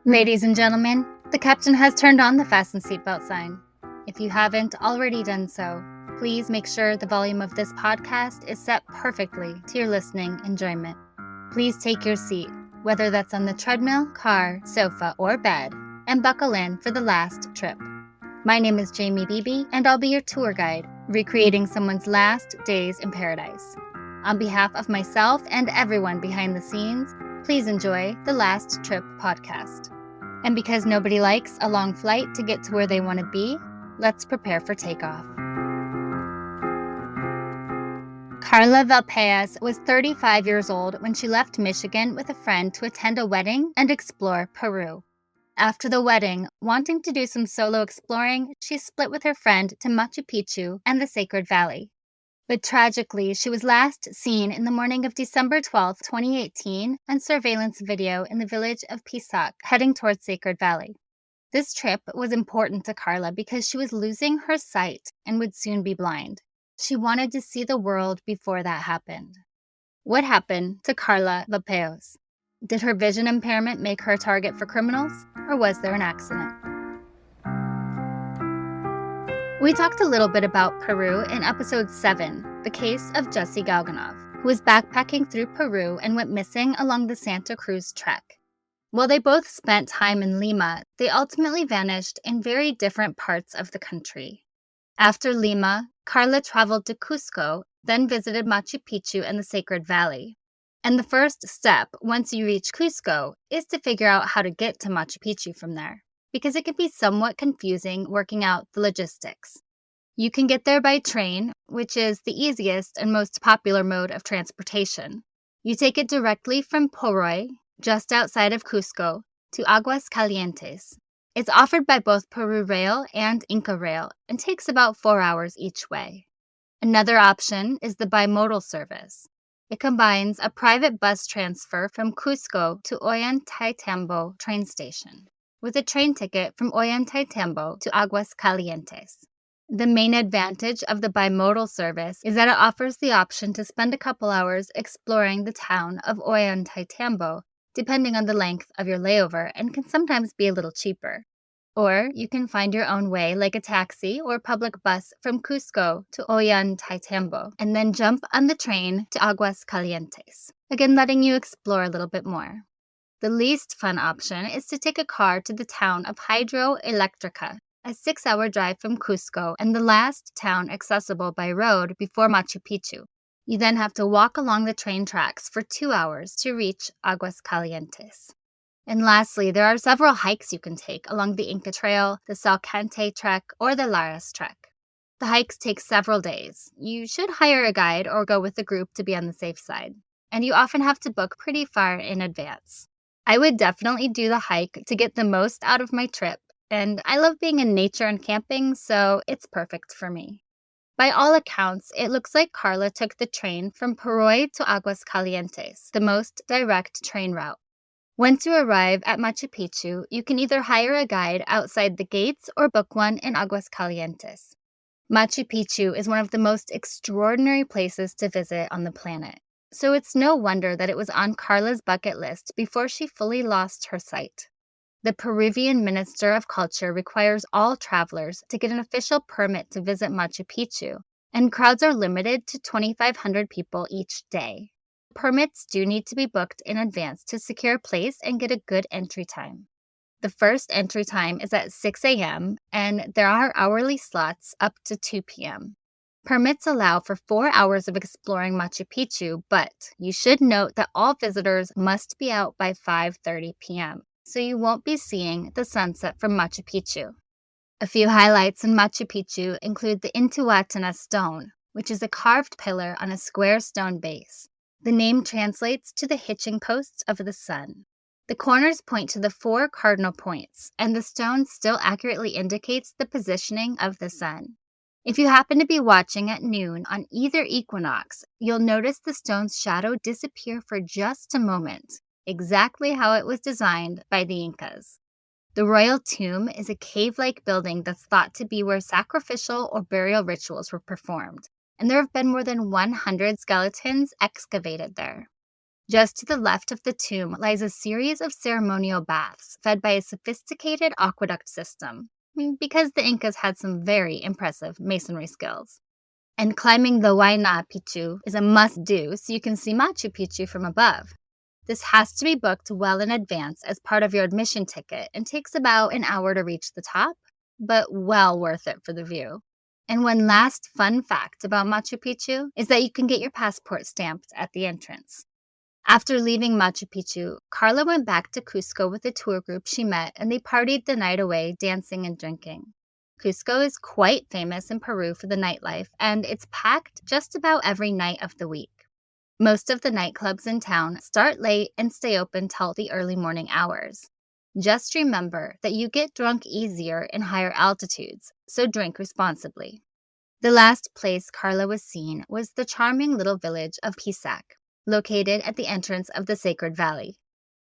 Ladies and gentlemen, the captain has turned on the fasten seatbelt sign. If you haven't already done so, please make sure the volume of this podcast is set perfectly to your listening enjoyment. Please take your seat, whether that's on the treadmill, car, sofa, or bed, and buckle in for the last trip. My name is Jamie Beebe, and I'll be your tour guide, recreating someone's last days in paradise. On behalf of myself and everyone behind the scenes, please enjoy the Last Trip podcast. And because nobody likes a long flight to get to where they want to be, let's prepare for takeoff. Carla Valpeoz was 35 years old when she left Michigan with a friend to attend a wedding and explore Peru. After the wedding, wanting to do some solo exploring, she split with her friend to Machu Picchu and the Sacred Valley. But tragically, she was last seen in the morning of December 12, 2018, on surveillance video in the village of Pisac, heading towards Sacred Valley. This trip was important to Carla because she was losing her sight and would soon be blind. She wanted to see the world before that happened. What happened to Carla Valpeoz? Did her vision impairment make her a target for criminals, or was there an accident? We talked a little bit about Peru in episode 7, the case of Jesse Galganov, who was backpacking through Peru and went missing along the Santa Cruz Trek. While they both spent time in Lima, they ultimately vanished in very different parts of the country. After Lima, Carla traveled to Cusco, then visited Machu Picchu and the Sacred Valley. And the first step, once you reach Cusco, is to figure out how to get to Machu Picchu from there, because it can be somewhat confusing working out the logistics. You can get there by train, which is the easiest and most popular mode of transportation. You take it directly from Poroy, just outside of Cusco, to Aguas Calientes. It's offered by both Peru Rail and Inca Rail and takes about 4 hours each way. Another option is the bimodal service. It combines a private bus transfer from Cusco to Ollantaytambo train station, with a train ticket from Ollantaytambo to Aguas Calientes. The main advantage of the bimodal service is that it offers the option to spend a couple hours exploring the town of Ollantaytambo, depending on the length of your layover, and can sometimes be a little cheaper. Or you can find your own way, like a taxi or public bus from Cusco to Ollantaytambo, and then jump on the train to Aguas Calientes, again letting you explore a little bit more. The least fun option is to take a car to the town of Hidroelectrica, a 6-hour drive from Cusco and the last town accessible by road before Machu Picchu. You then have to walk along the train tracks for 2 hours to reach Aguas Calientes. And lastly, there are several hikes you can take along the Inca Trail, the Salcante Trek, or the Laras Trek. The hikes take several days. You should hire a guide or go with a group to be on the safe side, and you often have to book pretty far in advance. I would definitely do the hike to get the most out of my trip, and I love being in nature and camping, so it's perfect for me. By all accounts, it looks like Carla took the train from Poroy to Aguas Calientes, the most direct train route. Once you arrive at Machu Picchu, you can either hire a guide outside the gates or book one in Aguas Calientes. Machu Picchu is one of the most extraordinary places to visit on the planet, so it's no wonder that it was on Carla's bucket list before she fully lost her sight. The Peruvian Minister of Culture requires all travelers to get an official permit to visit Machu Picchu, and crowds are limited to 2,500 people each day. Permits do need to be booked in advance to secure a place and get a good entry time. The first entry time is at 6 a.m., and there are hourly slots up to 2 p.m. Permits allow for 4 hours of exploring Machu Picchu, but you should note that all visitors must be out by 5:30 p.m., so you won't be seeing the sunset from Machu Picchu. A few highlights in Machu Picchu include the Intihuatana stone, which is a carved pillar on a square stone base. The name translates to the hitching posts of the sun. The corners point to the 4 cardinal points, and the stone still accurately indicates the positioning of the sun. If you happen to be watching at noon on either equinox, you'll notice the stone's shadow disappear for just a moment, exactly how it was designed by the Incas. The royal tomb is a cave-like building that's thought to be where sacrificial or burial rituals were performed, and there have been more than 100 skeletons excavated there. Just to the left of the tomb lies a series of ceremonial baths fed by a sophisticated aqueduct system, because the Incas had some very impressive masonry skills. And climbing the Huayna Picchu is a must-do so you can see Machu Picchu from above. This has to be booked well in advance as part of your admission ticket and takes about an hour to reach the top, but well worth it for the view. And one last fun fact about Machu Picchu is that you can get your passport stamped at the entrance. After leaving Machu Picchu, Carla went back to Cusco with a tour group she met, and they partied the night away, dancing and drinking. Cusco is quite famous in Peru for the nightlife, and it's packed just about every night of the week. Most of the nightclubs in town start late and stay open till the early morning hours. Just remember that you get drunk easier in higher altitudes, so drink responsibly. The last place Carla was seen was the charming little village of Pisac, located at the entrance of the Sacred Valley.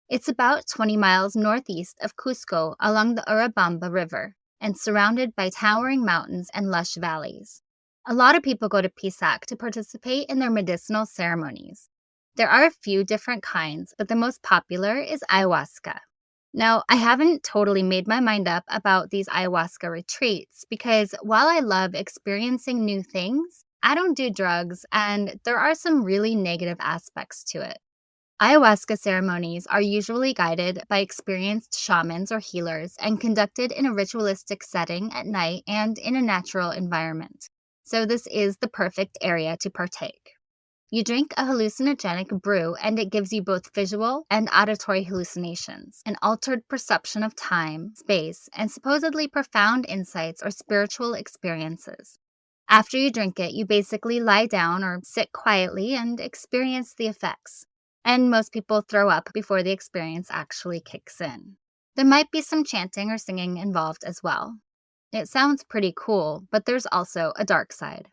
It's about 20 miles northeast of Cusco along the Urubamba River and surrounded by towering mountains and lush valleys. A lot of people go to Pisac to participate in their medicinal ceremonies. There are a few different kinds, but the most popular is ayahuasca. Now, I haven't totally made my mind up about these ayahuasca retreats because while I love experiencing new things, I don't do drugs, and there are some really negative aspects to it. Ayahuasca ceremonies are usually guided by experienced shamans or healers and conducted in a ritualistic setting at night and in a natural environment. So this is the perfect area to partake. You drink a hallucinogenic brew and it gives you both visual and auditory hallucinations, an altered perception of time, space, and supposedly profound insights or spiritual experiences. After you drink it, you basically lie down or sit quietly and experience the effects. And most people throw up before the experience actually kicks in. There might be some chanting or singing involved as well. It sounds pretty cool, but there's also a dark side.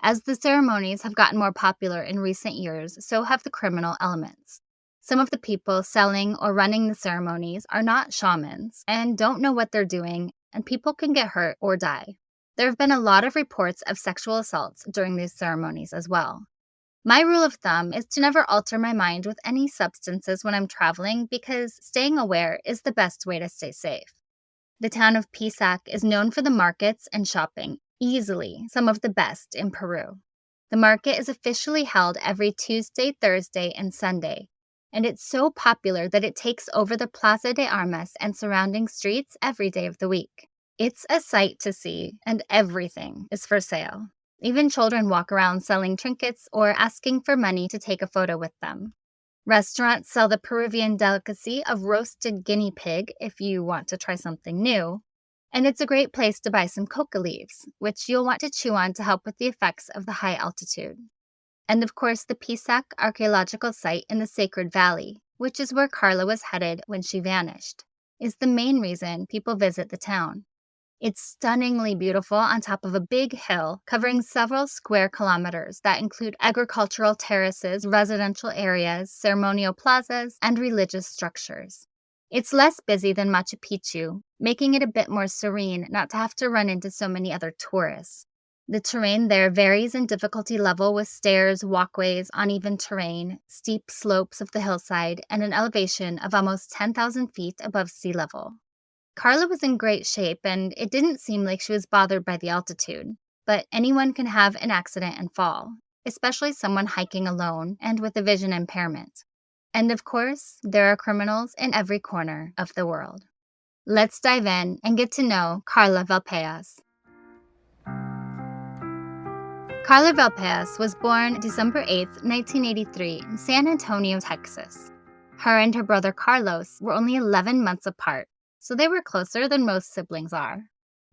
As the ceremonies have gotten more popular in recent years, so have the criminal elements. Some of the people selling or running the ceremonies are not shamans and don't know what they're doing, and people can get hurt or die. There have been a lot of reports of sexual assaults during these ceremonies as well. My rule of thumb is to never alter my mind with any substances when I'm traveling because staying aware is the best way to stay safe. The town of Pisac is known for the markets and shopping, easily some of the best in Peru. The market is officially held every Tuesday, Thursday, and Sunday, and it's so popular that it takes over the Plaza de Armas and surrounding streets every day of the week. It's a sight to see, and everything is for sale. Even children walk around selling trinkets or asking for money to take a photo with them. Restaurants sell the Peruvian delicacy of roasted guinea pig if you want to try something new. And it's a great place to buy some coca leaves, which you'll want to chew on to help with the effects of the high altitude. And of course, the Pisac archaeological site in the Sacred Valley, which is where Carla was headed when she vanished, is the main reason people visit the town. It's stunningly beautiful on top of a big hill covering several square kilometers that include agricultural terraces, residential areas, ceremonial plazas, and religious structures. It's less busy than Machu Picchu, making it a bit more serene not to have to run into so many other tourists. The terrain there varies in difficulty level with stairs, walkways, uneven terrain, steep slopes of the hillside, and an elevation of almost 10,000 feet above sea level. Carla was in great shape, and it didn't seem like she was bothered by the altitude, but anyone can have an accident and fall, especially someone hiking alone and with a vision impairment. And of course, there are criminals in every corner of the world. Let's dive in and get to know Carla Valpeoz. Carla Valpeoz was born December 8, 1983, in San Antonio, Texas. Her and her brother Carlos were only 11 months apart, so they were closer than most siblings are.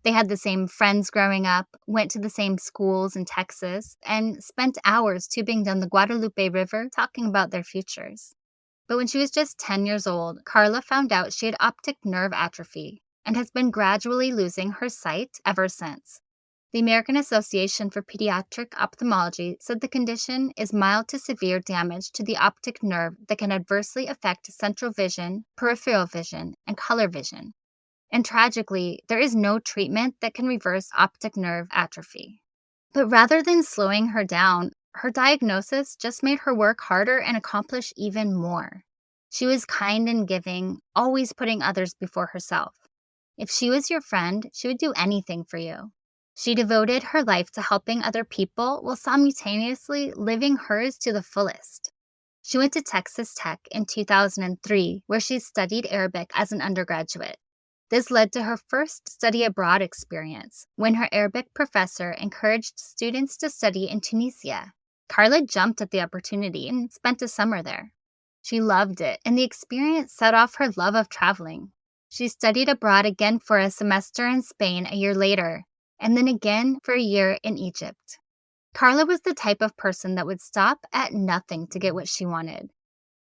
They had the same friends growing up, went to the same schools in Texas, and spent hours tubing down the Guadalupe River talking about their futures. But when she was just 10 years old, Carla found out she had optic nerve atrophy and has been gradually losing her sight ever since. The American Association for Pediatric Ophthalmology said the condition is mild to severe damage to the optic nerve that can adversely affect central vision, peripheral vision, and color vision. And tragically, there is no treatment that can reverse optic nerve atrophy. But rather than slowing her down, Her diagnosis just made her work harder and accomplish even more. She was kind and giving, always putting others before herself. If she was your friend, she would do anything for you. She devoted her life to helping other people while simultaneously living hers to the fullest. She went to Texas Tech in 2003, where she studied Arabic as an undergraduate. This led to her first study abroad experience, when her Arabic professor encouraged students to study in Tunisia. Carla jumped at the opportunity and spent a summer there. She loved it, and the experience set off her love of traveling. She studied abroad again for a semester in Spain a year later, and then again for a year in Egypt. Carla was the type of person that would stop at nothing to get what she wanted.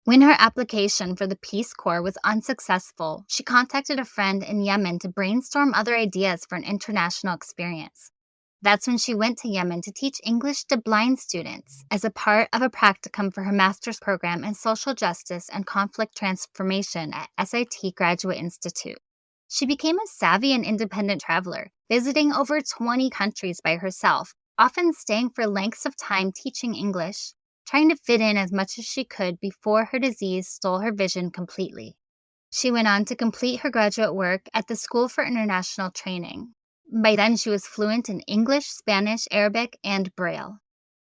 When her application for the Peace Corps was unsuccessful, she contacted a friend in Yemen to brainstorm other ideas for an international experience. That's when she went to Yemen to teach English to blind students as a part of a practicum for her master's program in social justice and conflict transformation at SIT Graduate Institute. She became a savvy and independent traveler, visiting over 20 countries by herself, often staying for lengths of time teaching English, trying to fit in as much as she could before her disease stole her vision completely. She went on to complete her graduate work at the School for International Training. By then, she was fluent in English, Spanish, Arabic, and Braille.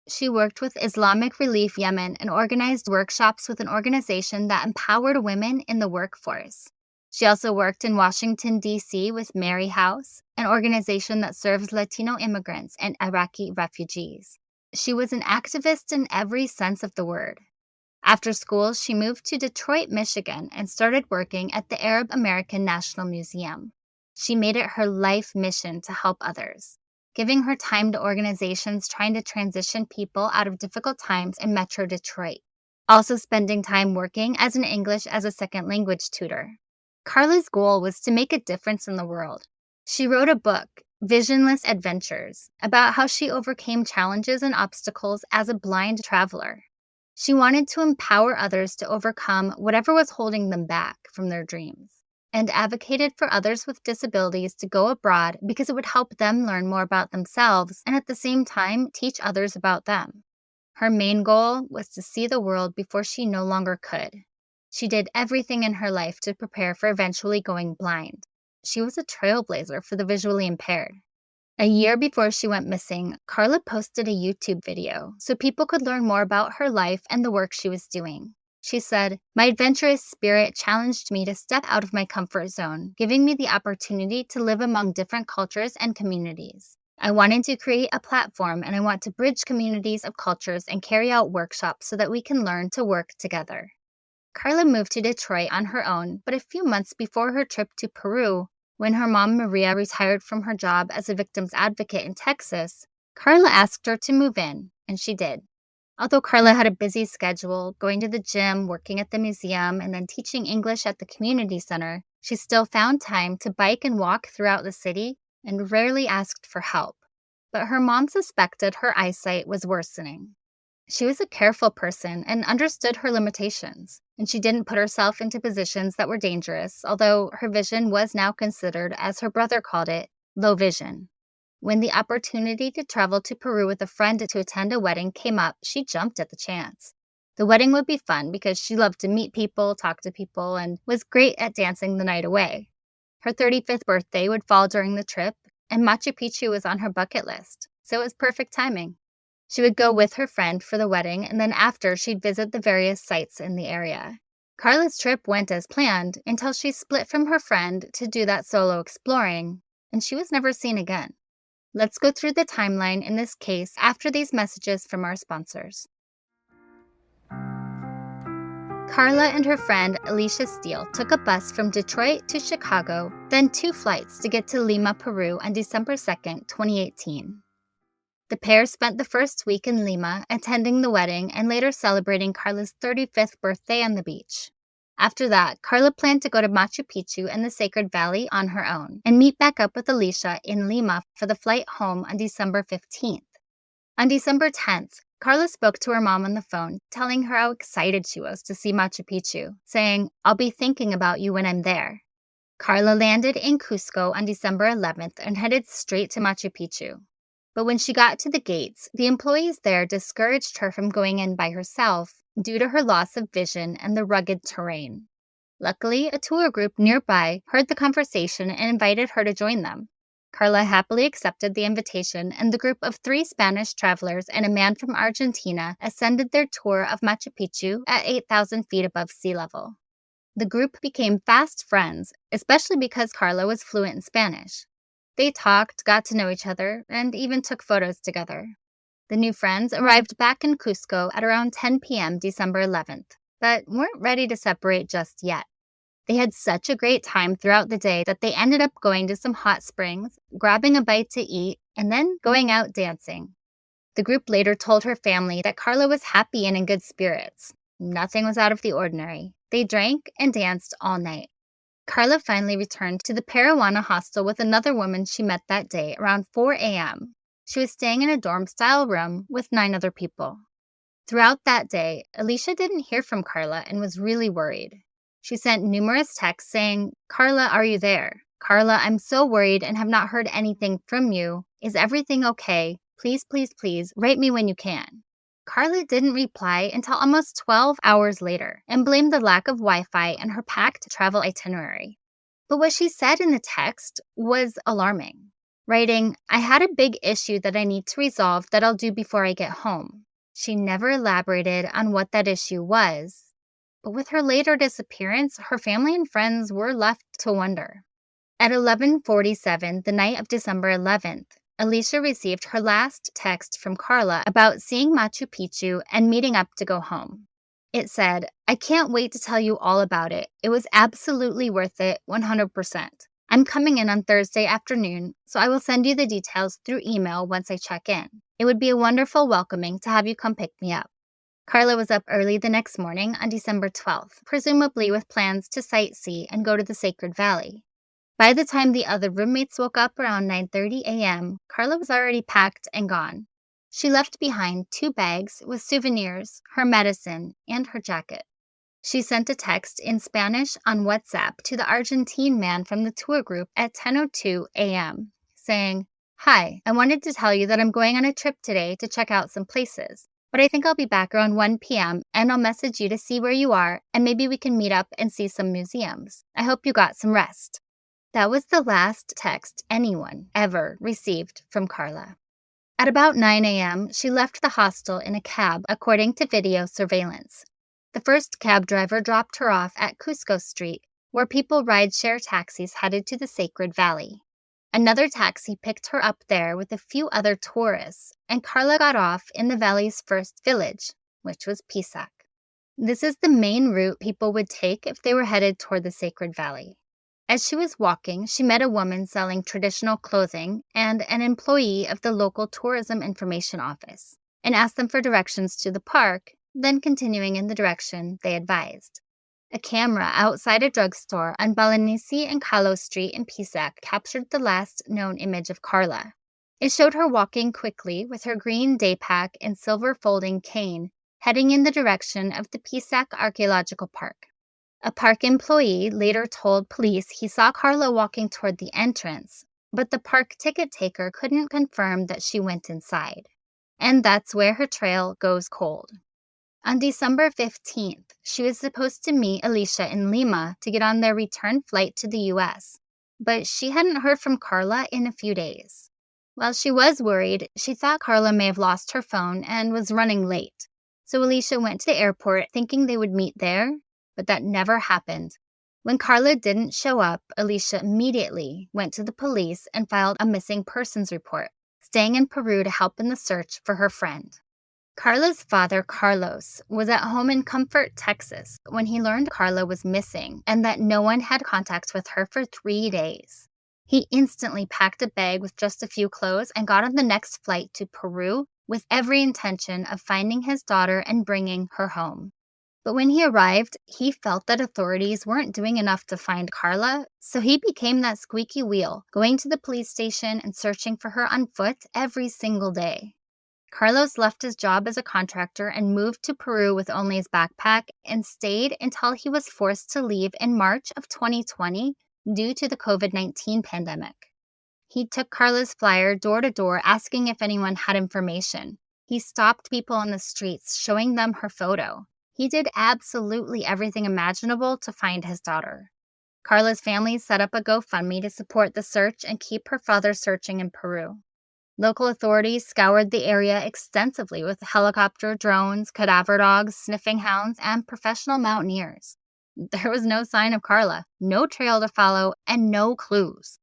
She worked with Islamic Relief Yemen and organized workshops with an organization that empowered women in the workforce. She also worked in Washington, D.C. with Mary House, an organization that serves Latino immigrants and Iraqi refugees. She was an activist in every sense of the word. After school, she moved to Detroit, Michigan, and started working at the Arab American National Museum. She made it her life mission to help others, giving her time to organizations trying to transition people out of difficult times in Metro Detroit, also spending time working as an English as a second language tutor. Carla's goal was to make a difference in the world. She wrote a book, Visionless Adventures, about how she overcame challenges and obstacles as a blind traveler. She wanted to empower others to overcome whatever was holding them back from their dreams, and advocated for others with disabilities to go abroad because it would help them learn more about themselves and at the same time teach others about them. Her main goal was to see the world before she no longer could. She did everything in her life to prepare for eventually going blind. She was a trailblazer for the visually impaired. A year before she went missing, Carla posted a YouTube video so people could learn more about her life and the work she was doing. She said, "My adventurous spirit challenged me to step out of my comfort zone, giving me the opportunity to live among different cultures and communities. I wanted to create a platform, and I want to bridge communities of cultures and carry out workshops so that we can learn to work together." Carla moved to Detroit on her own, but a few months before her trip to Peru, when her mom Maria retired from her job as a victims advocate in Texas, Carla asked her to move in, and she did. Although Carla had a busy schedule, going to the gym, working at the museum, and then teaching English at the community center, she still found time to bike and walk throughout the city and rarely asked for help. But her mom suspected her eyesight was worsening. She was a careful person and understood her limitations, and she didn't put herself into positions that were dangerous, although her vision was now considered, as her brother called it, low vision. When the opportunity to travel to Peru with a friend to attend a wedding came up, she jumped at the chance. The wedding would be fun because she loved to meet people, talk to people, and was great at dancing the night away. Her 35th birthday would fall during the trip, and Machu Picchu was on her bucket list, so it was perfect timing. She would go with her friend for the wedding, and then after, she'd visit the various sites in the area. Carla's trip went as planned until she split from her friend to do that solo exploring, and she was never seen again. Let's go through the timeline in this case after these messages from our sponsors. Carla and her friend Alicia Steele took a bus from Detroit to Chicago, then 2 flights to get to Lima, Peru on December 2nd, 2018. The pair spent the first week in Lima attending the wedding and later celebrating Carla's 35th birthday on the beach. After that, Carla planned to go to Machu Picchu and the Sacred Valley on her own and meet back up with Alicia in Lima for the flight home on December 15th. On December 10th, Carla spoke to her mom on the phone, telling her how excited she was to see Machu Picchu, saying, "I'll be thinking about you when I'm there." Carla landed in Cusco on December 11th and headed straight to Machu Picchu. But when she got to the gates, the employees there discouraged her from going in by herself due to her loss of vision and the rugged terrain. Luckily, a tour group nearby heard the conversation and invited her to join them. Carla happily accepted the invitation, and the group of 3 Spanish travelers and a man from Argentina ascended their tour of Machu Picchu at 8,000 feet above sea level. The group became fast friends, especially because Carla was fluent in Spanish. They talked, got to know each other, and even took photos together. The new friends arrived back in Cusco at around 10 p.m. December 11th, but weren't ready to separate just yet. They had such a great time throughout the day that they ended up going to some hot springs, grabbing a bite to eat, and then going out dancing. The group later told her family that Carla was happy and in good spirits. Nothing was out of the ordinary. They drank and danced all night. Carla finally returned to the Peruana hostel with another woman she met that day around 4 a.m. She was staying in a dorm-style room with 9 other people. Throughout that day, Alicia didn't hear from Carla and was really worried. She sent numerous texts saying, "Carla, are you there? Carla, I'm so worried and have not heard anything from you. Is everything okay? Please, please, please, write me when you can." Carla didn't reply until almost 12 hours later and blamed the lack of Wi-Fi and her packed travel itinerary. But what she said in the text was alarming, writing, "I had a big issue that I need to resolve that I'll do before I get home." She never elaborated on what that issue was. But with her later disappearance, her family and friends were left to wonder. At 11:47, the night of December 11th, Alicia received her last text from Carla about seeing Machu Picchu and meeting up to go home. It said, "I can't wait to tell you all about it. It was absolutely worth it, 100%. I'm coming in on Thursday afternoon, so I will send you the details through email once I check in. It would be a wonderful welcoming to have you come pick me up." Carla was up early the next morning on December 12th, presumably with plans to sightsee and go to the Sacred Valley. By the time the other roommates woke up around 9:30 a.m., Carla was already packed and gone. She left behind 2 bags with souvenirs, her medicine, and her jacket. She sent a text in Spanish on WhatsApp to the Argentine man from the tour group at 10:02 a.m., saying, "Hi, I wanted to tell you that I'm going on a trip today to check out some places. But I think I'll be back around 1 p.m. and I'll message you to see where you are and maybe we can meet up and see some museums. I hope you got some rest." That was the last text anyone ever received from Carla. At about 9 a.m., she left the hostel in a cab according to video surveillance. The first cab driver dropped her off at Cusco Street, where people ride share taxis headed to the Sacred Valley. Another taxi picked her up there with a few other tourists, and Carla got off in the valley's first village, which was Pisac. This is the main route people would take if they were headed toward the Sacred Valley. As she was walking, she met a woman selling traditional clothing and an employee of the local tourism information office, and asked them for directions to the park, then continuing in the direction they advised. A camera outside a drugstore on Balanisi and Calo Street in Pisac captured the last known image of Carla. It showed her walking quickly with her green day pack and silver folding cane, heading in the direction of the Pisac Archaeological Park. A park employee later told police he saw Carla walking toward the entrance, but the park ticket taker couldn't confirm that she went inside. And that's where her trail goes cold. On December 15th, she was supposed to meet Alicia in Lima to get on their return flight to the U.S., but she hadn't heard from Carla in a few days. While she was worried, she thought Carla may have lost her phone and was running late. So Alicia went to the airport thinking they would meet there, but that never happened. When Carla didn't show up, Alicia immediately went to the police and filed a missing persons report, staying in Peru to help in the search for her friend. Carla's father, Carlos, was at home in Comfort, Texas, when he learned Carla was missing and that no one had contact with her for 3 days. He instantly packed a bag with just a few clothes and got on the next flight to Peru with every intention of finding his daughter and bringing her home. But when he arrived, he felt that authorities weren't doing enough to find Carla, so he became that squeaky wheel, going to the police station and searching for her on foot every single day. Carlos left his job as a contractor and moved to Peru with only his backpack and stayed until he was forced to leave in March of 2020 due to the COVID-19 pandemic. He took Carla's flyer door to door asking if anyone had information. He stopped people on the streets, showing them her photo. He did absolutely everything imaginable to find his daughter. Carla's family set up a GoFundMe to support the search and keep her father searching in Peru. Local authorities scoured the area extensively with helicopter, drones, cadaver dogs, sniffing hounds, and professional mountaineers. There was no sign of Carla, no trail to follow, and no clues.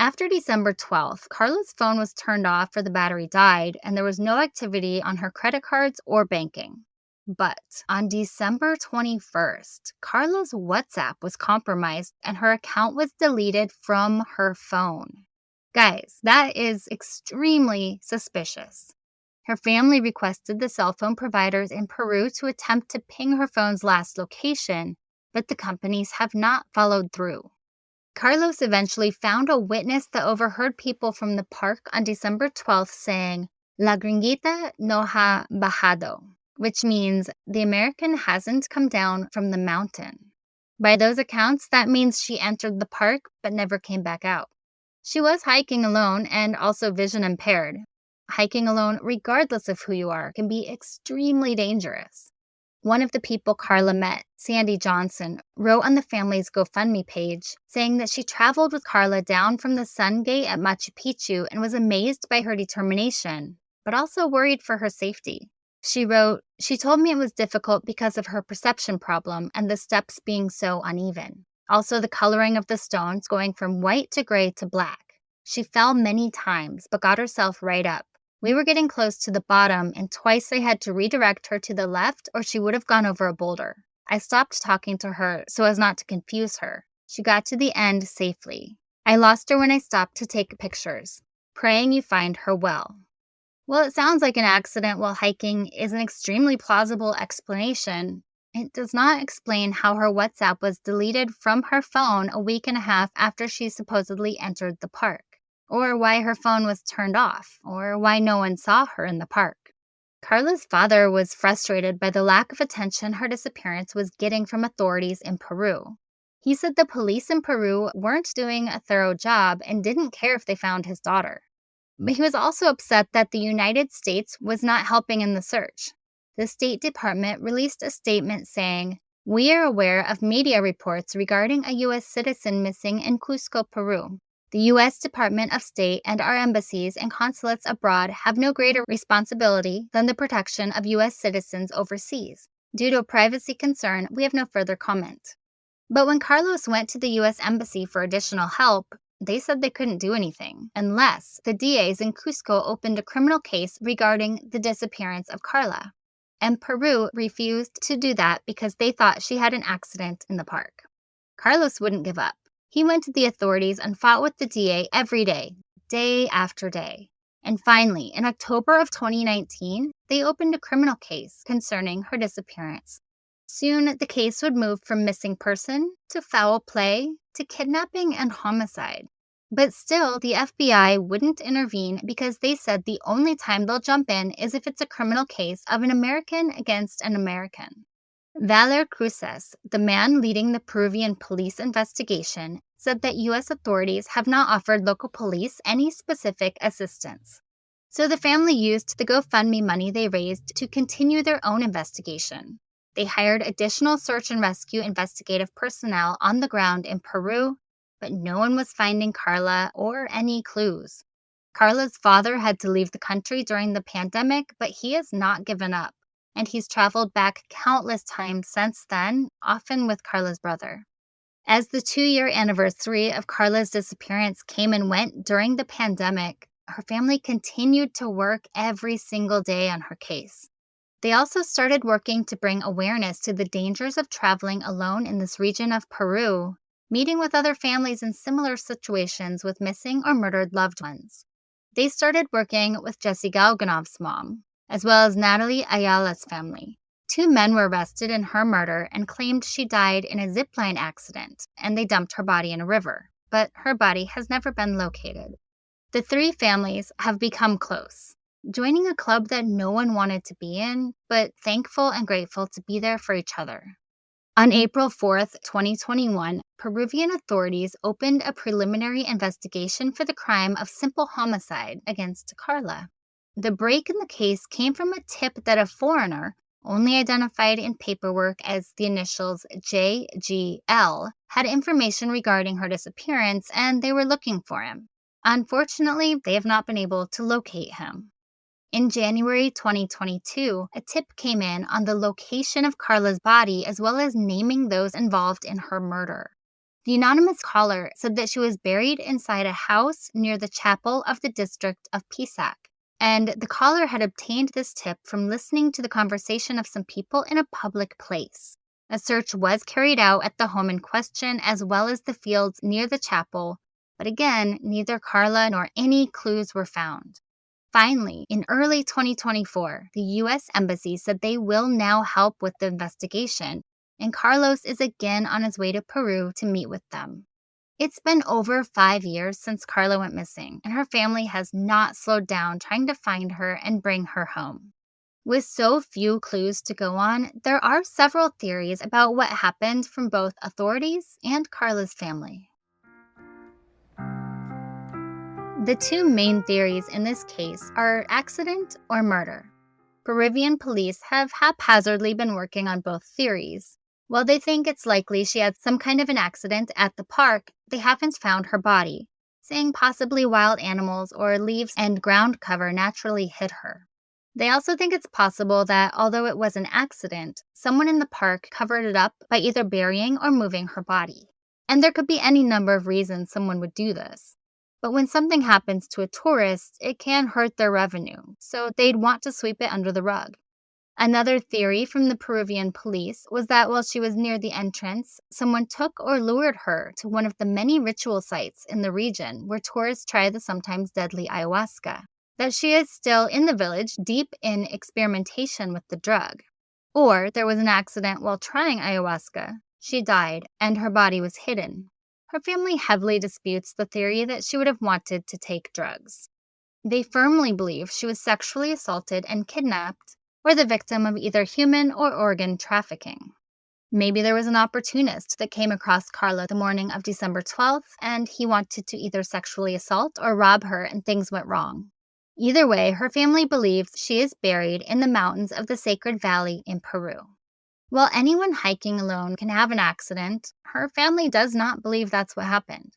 After December 12th, Carla's phone was turned off or the battery died, and there was no activity on her credit cards or banking. But on December 21st, Carla's WhatsApp was compromised and her account was deleted from her phone. Guys, that is extremely suspicious. Her family requested the cell phone providers in Peru to attempt to ping her phone's last location, but the companies have not followed through. Carlos eventually found a witness that overheard people from the park on December 12th saying, "La gringuita no ha bajado," which means the American hasn't come down from the mountain. By those accounts, that means she entered the park but never came back out. She was hiking alone and also vision impaired. Hiking alone, regardless of who you are, can be extremely dangerous. One of the people Carla met, Sandy Johnson, wrote on the family's GoFundMe page, saying that she traveled with Carla down from the Sun Gate at Machu Picchu and was amazed by her determination, but also worried for her safety. She wrote, "She told me it was difficult because of her perception problem and the steps being so uneven. Also the coloring of the stones going from white to gray to black. She fell many times, but got herself right up. We were getting close to the bottom, and twice I had to redirect her to the left or she would have gone over a boulder. I stopped talking to her so as not to confuse her. She got to the end safely. I lost her when I stopped to take pictures. Praying you find her well." Well, it sounds like an accident while hiking is an extremely plausible explanation. It does not explain how her WhatsApp was deleted from her phone a week and a half after she supposedly entered the park, or why her phone was turned off, or why no one saw her in the park. Carla's father was frustrated by the lack of attention her disappearance was getting from authorities in Peru. He said the police in Peru weren't doing a thorough job and didn't care if they found his daughter. But he was also upset that the United States was not helping in the search. The State Department released a statement saying, "We are aware of media reports regarding a U.S. citizen missing in Cusco, Peru. The U.S. Department of State and our embassies and consulates abroad have no greater responsibility than the protection of U.S. citizens overseas. Due to a privacy concern, we have no further comment." But when Carlos went to the U.S. Embassy for additional help, they said they couldn't do anything unless the DAs in Cusco opened a criminal case regarding the disappearance of Carla. And Peru refused to do that because they thought she had an accident in the park. Carlos wouldn't give up. He went to the authorities and fought with the DA every day, day after day. And finally, in October of 2019, they opened a criminal case concerning her disappearance. Soon, the case would move from missing person to foul play to kidnapping and homicide. But still, the FBI wouldn't intervene because they said the only time they'll jump in is if it's a criminal case of an American against an American. Valer Cruces, the man leading the Peruvian police investigation, said that U.S. authorities have not offered local police any specific assistance. So the family used the GoFundMe money they raised to continue their own investigation. They hired additional search and rescue investigative personnel on the ground in Peru, but no one was finding Carla or any clues. Carla's father had to leave the country during the pandemic, but he has not given up, and he's traveled back countless times since then, often with Carla's brother. As the 2-year anniversary of Carla's disappearance came and went during the pandemic, her family continued to work every single day on her case. They also started working to bring awareness to the dangers of traveling alone in this region of Peru, meeting with other families in similar situations with missing or murdered loved ones. They started working with Jesse Galganov's mom, as well as Natalie Ayala's family. 2 men were arrested in her murder and claimed she died in a zipline accident, and they dumped her body in a river, but her body has never been located. The 3 families have become close, joining a club that no one wanted to be in, but thankful and grateful to be there for each other. On April 4th, 2021, Peruvian authorities opened a preliminary investigation for the crime of simple homicide against Carla. The break in the case came from a tip that a foreigner, only identified in paperwork as the initials JGL, had information regarding her disappearance and they were looking for him. Unfortunately, they have not been able to locate him. In January 2022, a tip came in on the location of Carla's body as well as naming those involved in her murder. The anonymous caller said that she was buried inside a house near the chapel of the district of Pisac, and the caller had obtained this tip from listening to the conversation of some people in a public place. A search was carried out at the home in question as well as the fields near the chapel, but again, neither Carla nor any clues were found. Finally, in early 2024, the U.S. Embassy said they will now help with the investigation, and Carlos is again on his way to Peru to meet with them. It's been over 5 years since Carla went missing, and her family has not slowed down trying to find her and bring her home. With so few clues to go on, there are several theories about what happened from both authorities and Carla's family. The two main theories in this case are accident or murder. Peruvian police have haphazardly been working on both theories. While they think it's likely she had some kind of an accident at the park, they haven't found her body, saying possibly wild animals or leaves and ground cover naturally hit her. They also think it's possible that although it was an accident, someone in the park covered it up by either burying or moving her body. And there could be any number of reasons someone would do this. But when something happens to a tourist, it can hurt their revenue, so they'd want to sweep it under the rug. Another theory from the Peruvian police was that while she was near the entrance, someone took or lured her to one of the many ritual sites in the region where tourists try the sometimes deadly ayahuasca, that she is still in the village deep in experimentation with the drug. Or there was an accident while trying ayahuasca, she died, and her body was hidden. Her family heavily disputes the theory that she would have wanted to take drugs. They firmly believe she was sexually assaulted and kidnapped, or the victim of either human or organ trafficking. Maybe there was an opportunist that came across Carla the morning of December 12th, and he wanted to either sexually assault or rob her and things went wrong. Either way, her family believes she is buried in the mountains of the Sacred Valley in Peru. While anyone hiking alone can have an accident, her family does not believe that's what happened.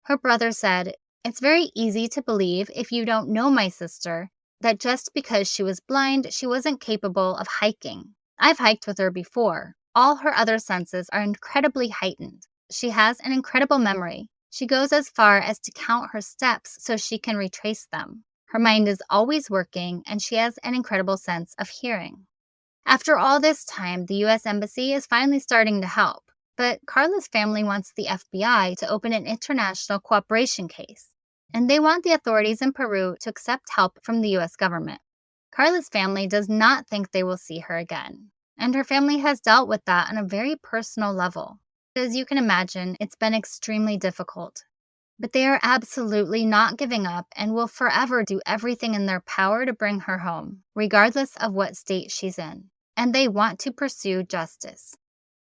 Her brother said, "It's very easy to believe, if you don't know my sister, that just because she was blind, she wasn't capable of hiking. I've hiked with her before. All her other senses are incredibly heightened. She has an incredible memory. She goes as far as to count her steps so she can retrace them. Her mind is always working, and she has an incredible sense of hearing." After all this time, the U.S. Embassy is finally starting to help, but Carla's family wants the FBI to open an international cooperation case, and they want the authorities in Peru to accept help from the U.S. government. Carla's family does not think they will see her again, and her family has dealt with that on a very personal level. As you can imagine, it's been extremely difficult. But they are absolutely not giving up and will forever do everything in their power to bring her home, regardless of what state she's in. And they want to pursue justice.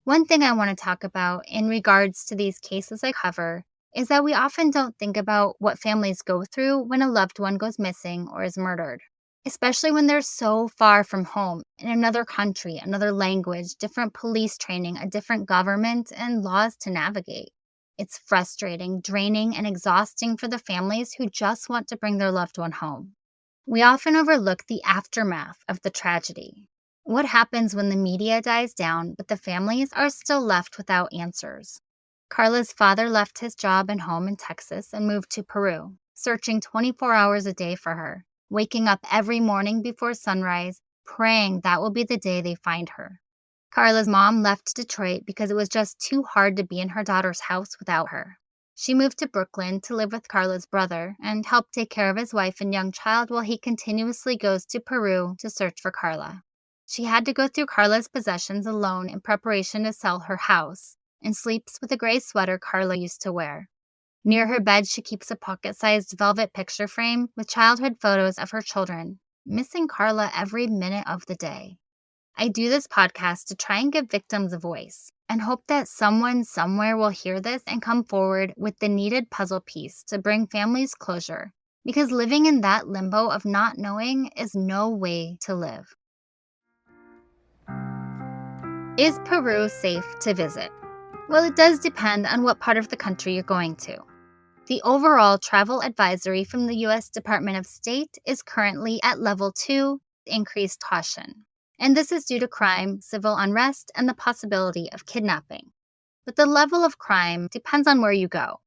One thing I want to talk about in regards to these cases I cover is that we often don't think about what families go through when a loved one goes missing or is murdered, especially when they're so far from home, in another country, another language, different police training, a different government, and laws to navigate. It's frustrating, draining, and exhausting for the families who just want to bring their loved one home. We often overlook the aftermath of the tragedy. What happens when the media dies down, but the families are still left without answers? Carla's father left his job and home in Texas and moved to Peru, searching 24 hours a day for her, waking up every morning before sunrise, praying that will be the day they find her. Carla's mom left Detroit because it was just too hard to be in her daughter's house without her. She moved to Brooklyn to live with Carla's brother and help take care of his wife and young child while he continuously goes to Peru to search for Carla. She had to go through Carla's possessions alone in preparation to sell her house, and sleeps with a gray sweater Carla used to wear. Near her bed, she keeps a pocket-sized velvet picture frame with childhood photos of her children, missing Carla every minute of the day. I do this podcast to try and give victims a voice, and hope that someone somewhere will hear this and come forward with the needed puzzle piece to bring families closure, because living in that limbo of not knowing is no way to live. Is Peru safe to visit? Well, it does depend on what part of the country you're going to. The overall travel advisory from the U.S. Department of State is currently at level 2, increased caution. And this is due to crime, civil unrest, and the possibility of kidnapping. But the level of crime depends on where you go.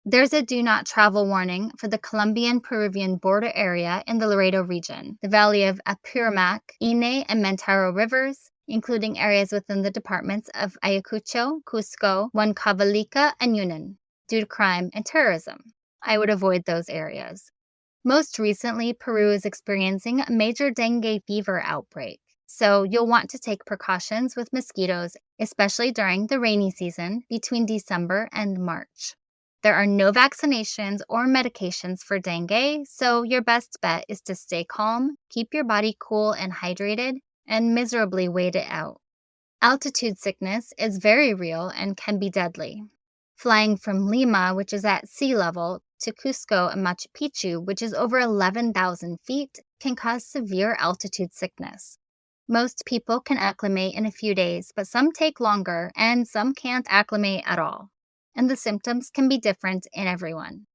There's a do not travel warning for the Colombian-Peruvian border area in the Laredo region, the valley of Apurimac, Ine, and Mantaro rivers, including areas within the departments of Ayacucho, Cusco, Huancavelica, and Yunnan, due to crime and terrorism. I would avoid those areas. Most recently, Peru is experiencing a major dengue fever outbreak, so you'll want to take precautions with mosquitoes, especially during the rainy season between December and March. There are no vaccinations or medications for dengue, so your best bet is to stay calm, keep your body cool and hydrated, and miserably wait it out. Altitude sickness is very real and can be deadly. Flying from Lima, which is at sea level, to Cusco and Machu Picchu, which is over 11,000 feet, can cause severe altitude sickness. Most people can acclimate in a few days, but some take longer and some can't acclimate at all. And the symptoms can be different in everyone.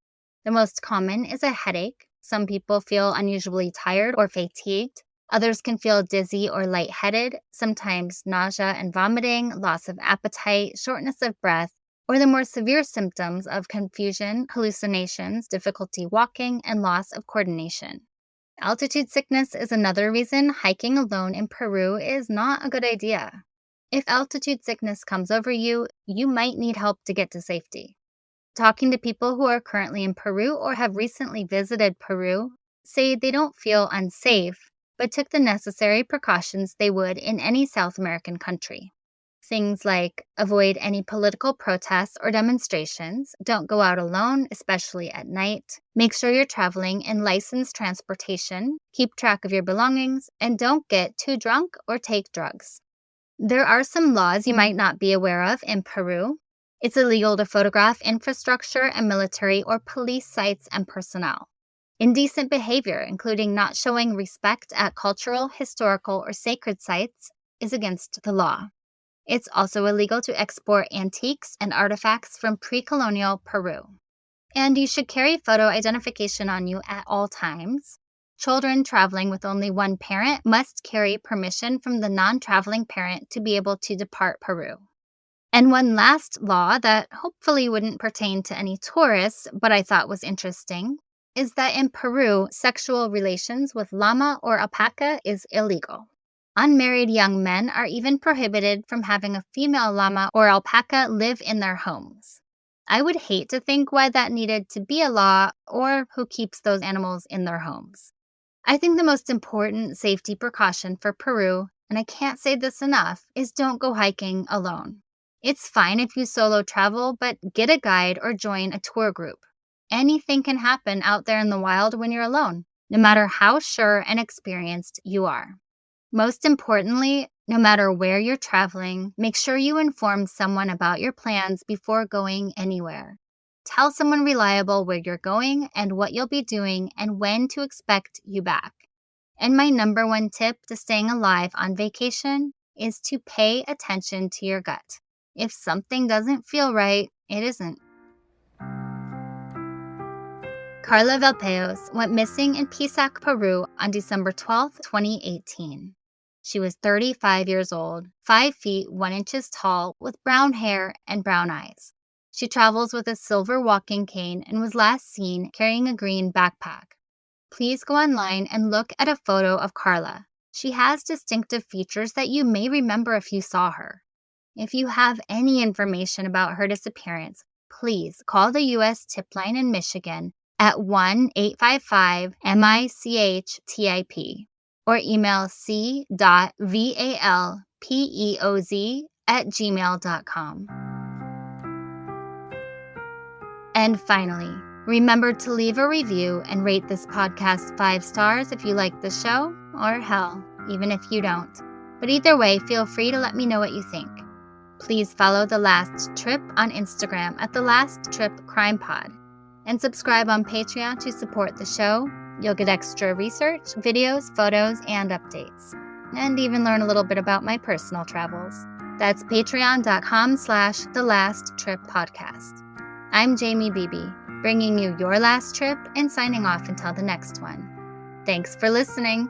The most common is a headache. Some people feel unusually tired or fatigued. Others can feel dizzy or lightheaded, sometimes nausea and vomiting, loss of appetite, shortness of breath, or the more severe symptoms of confusion, hallucinations, difficulty walking, and loss of coordination. Altitude sickness is another reason hiking alone in Peru is not a good idea. If altitude sickness comes over you, you might need help to get to safety. Talking to people who are currently in Peru or have recently visited Peru say they don't feel unsafe, but took the necessary precautions they would in any South American country. Things like avoid any political protests or demonstrations, don't go out alone, especially at night, make sure you're traveling in licensed transportation, keep track of your belongings, and don't get too drunk or take drugs. There are some laws you might not be aware of in Peru. It's illegal to photograph infrastructure and military or police sites and personnel. Indecent behavior, including not showing respect at cultural, historical, or sacred sites, is against the law. It's also illegal to export antiques and artifacts from pre-colonial Peru. And you should carry photo identification on you at all times. Children traveling with only one parent must carry permission from the non-traveling parent to be able to depart Peru. And one last law that hopefully wouldn't pertain to any tourists, but I thought was interesting, is that in Peru, sexual relations with llama or alpaca is illegal. Unmarried young men are even prohibited from having a female llama or alpaca live in their homes. I would hate to think why that needed to be a law or who keeps those animals in their homes. I think the most important safety precaution for Peru, and I can't say this enough, is don't go hiking alone. It's fine if you solo travel, but get a guide or join a tour group. Anything can happen out there in the wild when you're alone, no matter how sure and experienced you are. Most importantly, no matter where you're traveling, make sure you inform someone about your plans before going anywhere. Tell someone reliable where you're going and what you'll be doing and when to expect you back. And my number one tip to staying alive on vacation is to pay attention to your gut. If something doesn't feel right, it isn't. Carla Valpeoz went missing in Pisac, Peru on December 12, 2018. She was 35 years old, 5 feet 1 inches tall, with brown hair and brown eyes. She travels with a silver walking cane and was last seen carrying a green backpack. Please go online and look at a photo of Carla. She has distinctive features that you may remember if you saw her. If you have any information about her disappearance, please call the U.S. tip line in Michigan at 1-855-MICH-TIP or email c.valpeoz@gmail.com. And finally, remember to leave a review and rate this podcast 5 stars if you like the show, or hell, even if you don't. But either way, feel free to let me know what you think. Please follow The Last Trip on Instagram at The Last Trip Crime Pod and subscribe on Patreon to support the show. You'll get extra research, videos, photos, and updates, and even learn a little bit about my personal travels. That's patreon.com/thelasttrippodcast. I'm Jamie Beebe, bringing you your last trip and signing off until the next one. Thanks for listening.